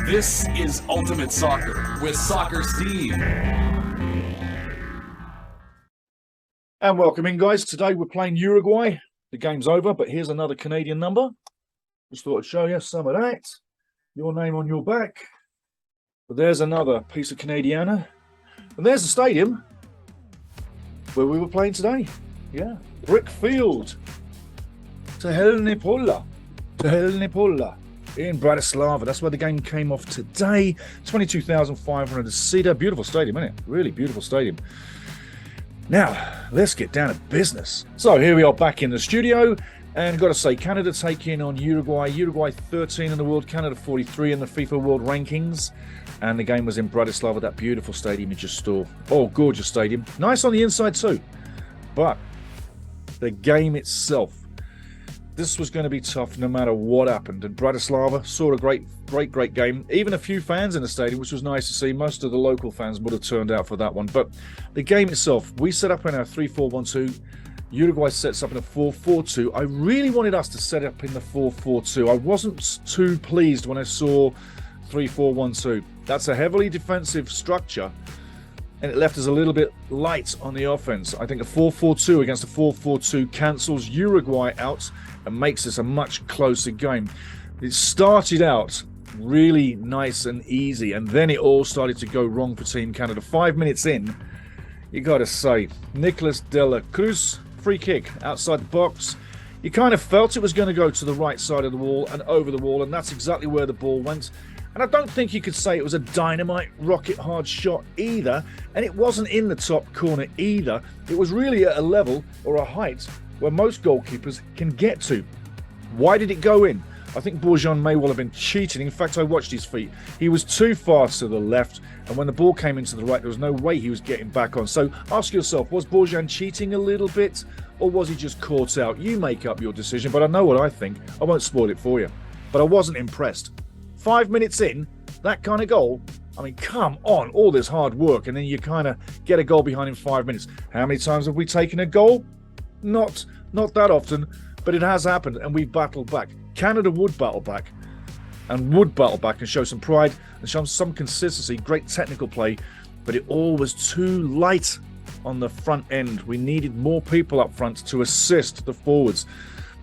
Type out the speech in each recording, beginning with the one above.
This is Ultimate Soccer with Soccer Steve. And welcome in, guys. Today we're playing Uruguay. The game's over, but here's another Canadian number. Just thought I'd show you some of that. Your name on your back. But there's another piece of Canadiana. And there's the stadium where we were playing today. Yeah, Brick Field. Tehelne Pola in Bratislava. That's where the game came off today. 22,500 a seater. Beautiful stadium, isn't it? Really beautiful stadium. Now, let's get down to business. So here we are back in the studio. And got to say, Canada taking on Uruguay. Uruguay 13 in the world, Canada 43 in the FIFA World Rankings. And the game was in Bratislava, that beautiful stadium you just saw. Oh, gorgeous stadium. Nice on the inside too. But the game itself, this was going to be tough no matter what happened. And Bratislava saw a great game. Even a few fans in the stadium, which was nice to see. Most of the local fans would have turned out for that one. But the game itself, we set up in our 3-4-1-2. Uruguay sets up in a 4-4-2. I really wanted us to set up in the 4-4-2. I wasn't too pleased when I saw 3-4-1-2. That's a heavily defensive structure, and it left us a little bit light on the offense. I think a 4-4-2 against a 4-4-2 cancels Uruguay out and makes this a much closer game. It started out really nice and easy, and then it all started to go wrong for Team Canada. 5 minutes in, you got to say, Nicolas de la Cruz, free kick outside the box. You kind of felt it was going to go to the right side of the wall and over the wall, and that's exactly where the ball went. And I don't think you could say it was a dynamite, rocket-hard shot either, and it wasn't in the top corner either. It was really at a level or a height where most goalkeepers can get to. Why did it go in? I think Bojan may well have been cheating. In fact, I watched his feet. He was too far to the left, and when the ball came into the right, there was no way he was getting back on. So ask yourself, was Bojan cheating a little bit, or was he just caught out? You make up your decision, but I know what I think. I won't spoil it for you. But I wasn't impressed. 5 minutes in, that kind of goal, I mean, come on, all this hard work, and then you kind of get a goal behind in 5 minutes. How many times have we taken a goal? Not that often, but it has happened, and we've battled back. Canada would battle back and show some pride and show some consistency, great technical play, but it all was too light on the front end. We needed more people up front to assist the forwards.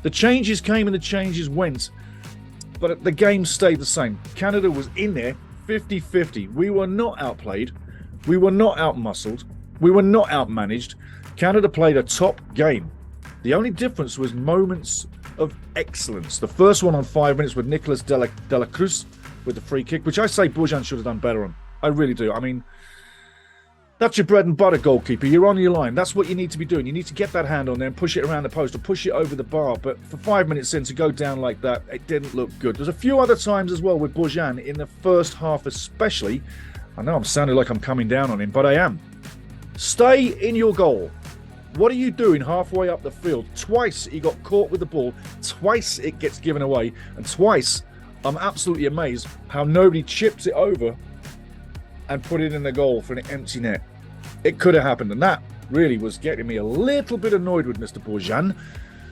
The changes came and the changes went, but the game stayed the same. Canada was in there 50-50. We were not outplayed. We were not outmuscled. We were not outmanaged. Canada played a top game. The only difference was moments of excellence. The first one on 5 minutes with Nicolas de la Cruz with the free kick, which I say Bojan should have done better on. I really do. I mean, that's your bread and butter goalkeeper. You're on your line. That's what you need to be doing. You need to get that hand on there and push it around the post or push it over the bar. But for 5 minutes in to go down like that, it didn't look good. There's a few other times as well with Bojan in the first half especially. I know I'm sounding like I'm coming down on him, but I am. Stay in your goal. What are you doing halfway up the field? Twice he got caught with the ball, twice it gets given away, and twice I'm absolutely amazed how nobody chips it over and put it in the goal for an empty net. It could have happened, and that really was getting me a little bit annoyed with Mr. Bojan.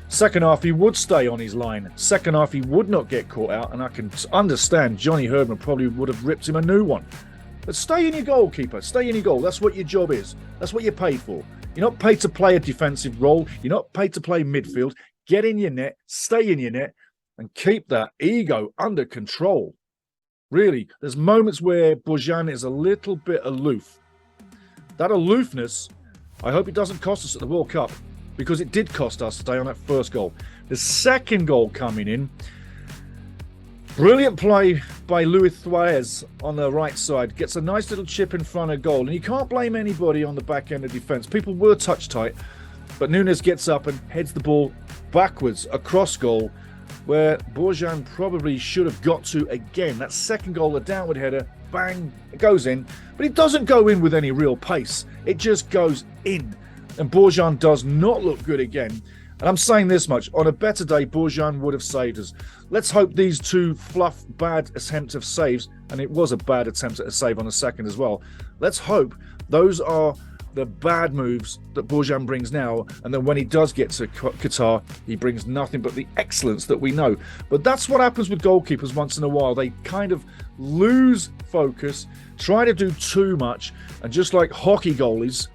Second half, he would stay on his line. Second half, he would not get caught out, and I can understand Johnny Herdman probably would have ripped him a new one. But stay in your goal, keeper. Stay in your goal. That's what your job is. That's what you're paid for. You're not paid to play a defensive role. You're not paid to play midfield. Get in your net, stay in your net, and keep that ego under control. Really, there's moments where Bojan is a little bit aloof. That aloofness, I hope it doesn't cost us at the World Cup, because it did cost us today on that first goal. The second goal coming in, brilliant play by Luis Suarez on the right side. Gets a nice little chip in front of goal. And you can't blame anybody on the back end of defence. People were touch tight. But Nunes gets up and heads the ball backwards across goal, where Bojan probably should have got to again. That second goal, the downward header, bang, it goes in. But it doesn't go in with any real pace. It just goes in. And Bojan does not look good again. And I'm saying this much, on a better day, Bojan would have saved us. Let's hope these two fluff bad attempts of saves, and it was a bad attempt at a save on the second as well. Let's hope those are the bad moves that Bojan brings now, and then when he does get to Qatar, he brings nothing but the excellence that we know. But that's what happens with goalkeepers once in a while. They kind of lose focus, try to do too much, and just like hockey goalies,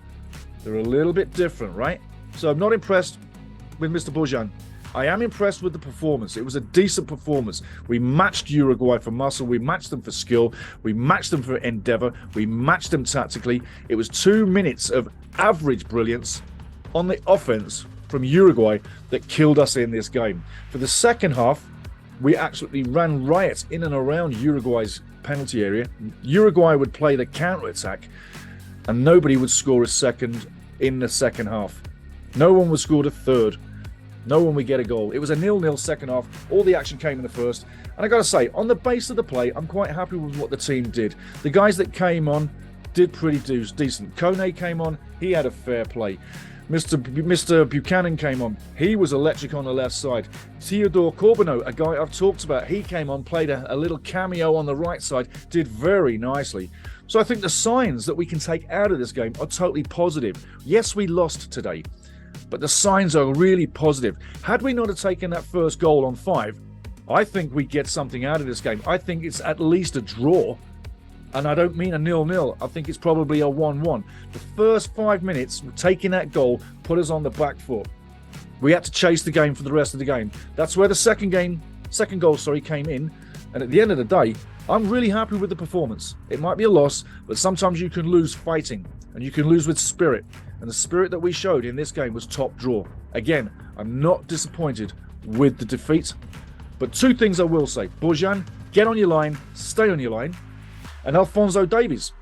they're a little bit different, right? So I'm not impressed with Mr. Bojan. I am impressed with the performance. It was a decent performance. We matched Uruguay for muscle. We matched them for skill. We matched them for endeavour. We matched them tactically. It was 2 minutes of average brilliance on the offence from Uruguay that killed us in this game. For the second half, we absolutely ran riot in and around Uruguay's penalty area. Uruguay would play the counter-attack, and nobody would score a second in the second half. No one would score a third. No one would get a goal. It was a 0-0 second half. All the action came in the first. And I got to say, on the base of the play, I'm quite happy with what the team did. The guys that came on did pretty decent. Kone came on. He had a fair play. Mr. Buchanan came on. He was electric on the left side. Theodore Corbeau, a guy I've talked about, he came on, played a little cameo on the right side, did very nicely. So I think the signs that we can take out of this game are totally positive. Yes, we lost today, but the signs are really positive. Had we not have taken that first goal on 5, I think we get something out of this game. I think it's at least a draw. And I don't mean a 0-0. I think it's probably a 1-1. The first 5 minutes, taking that goal, put us on the back foot. We had to chase the game for the rest of the game. That's where the second goal came in. And at the end of the day, I'm really happy with the performance. It might be a loss, but sometimes you can lose fighting. And you can lose with spirit. And the spirit that we showed in this game was top draw. Again, I'm not disappointed with the defeat. But 2 things I will say. Bojan, get on your line, stay on your line. And Alphonso Davies,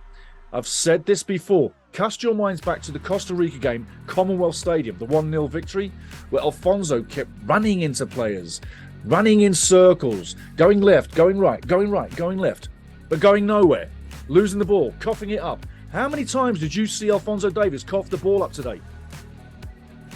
I've said this before. Cast your minds back to the Costa Rica game, Commonwealth Stadium, the 1-0 victory, where Alphonso kept running into players, running in circles, going left, going right, going left, but going nowhere, losing the ball, coughing it up. How many times did you see Alphonso Davies cough the ball up today?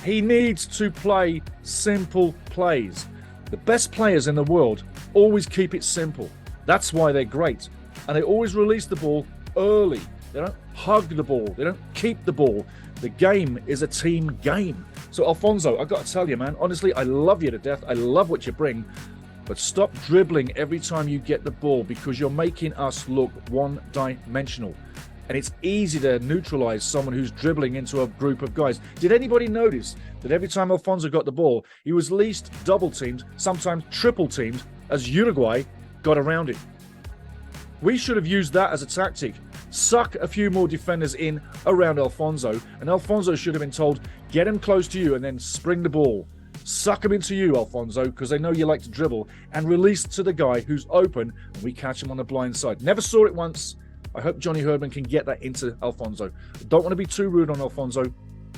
He needs to play simple plays. The best players in the world always keep it simple. That's why they're great. And they always release the ball early. They don't hug the ball. They don't keep the ball. The game is a team game. So, Alphonso, I've got to tell you, man, honestly, I love you to death. I love what you bring. But stop dribbling every time you get the ball because you're making us look one-dimensional. And it's easy to neutralize someone who's dribbling into a group of guys. Did anybody notice that every time Alphonso got the ball, he was at least double-teamed, sometimes triple-teamed, as Uruguay got around it? We should have used that as a tactic. Suck a few more defenders in around Alphonso, and Alphonso should have been told, get him close to you and then spring the ball. Suck him into you, Alphonso, because they know you like to dribble, and release to the guy who's open, and we catch him on the blind side. Never saw it once. I hope Johnny Herdman can get that into Alphonso. Don't want to be too rude on Alphonso,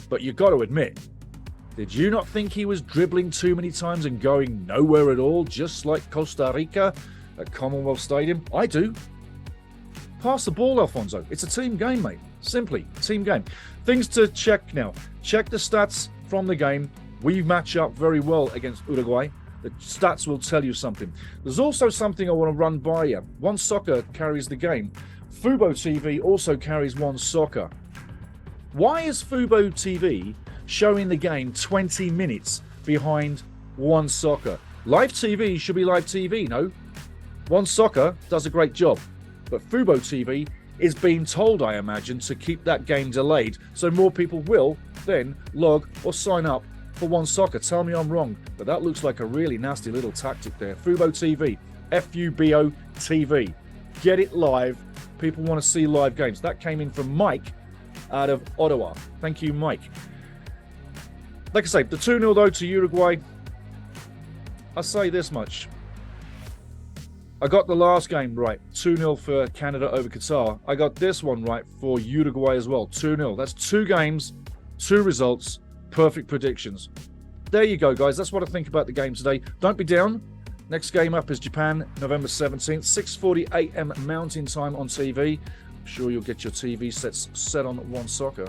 but you got to admit, did you not think he was dribbling too many times and going nowhere at all, just like Costa Rica at Commonwealth Stadium? I do. Pass the ball, Alphonso. It's a team game, mate. Simply, team game. Things to check now. Check the stats from the game. We match up very well against Uruguay. The stats will tell you something. There's also something I want to run by you. One Soccer carries the game. Fubo TV also carries One Soccer. Why is Fubo TV showing the game 20 minutes behind One Soccer? Live TV should be live TV, no? One Soccer does a great job. But Fubo TV is being told, I imagine, to keep that game delayed so more people will then log or sign up for One Soccer. Tell me I'm wrong, but that looks like a really nasty little tactic there. Fubo TV, Fubo TV. Get it live. People want to see live games. That came in from Mike out of Ottawa. Thank you, Mike. Like I say, the 2-0 though to Uruguay, I'll say this much. I got the last game right, 2-0 for Canada over Qatar. I got this one right for Uruguay as well, 2-0. That's 2 games, 2 results, perfect predictions. There you go, guys. That's what I think about the game today. Don't be down. Next game up is Japan, November 17th, 6:40 a.m. Mountain Time on TV. I'm sure you'll get your TV sets set on One Soccer.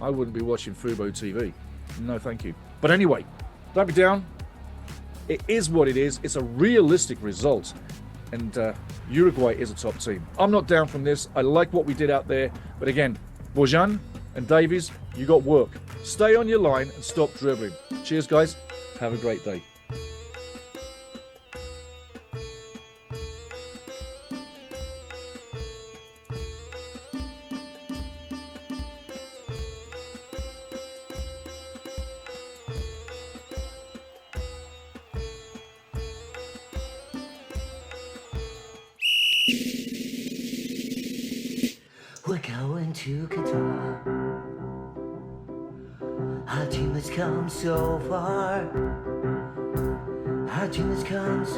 I wouldn't be watching Fubo TV. No, thank you. But anyway, don't be down. It is what it is. It's a realistic result. And Uruguay is a top team. I'm not down from this. I like what we did out there. But again, Bojan, And Davies, you got work. Stay on your line and stop dribbling. Cheers, guys. Have a great day. We're going to Qatar. Our team has come so far. Our team has come so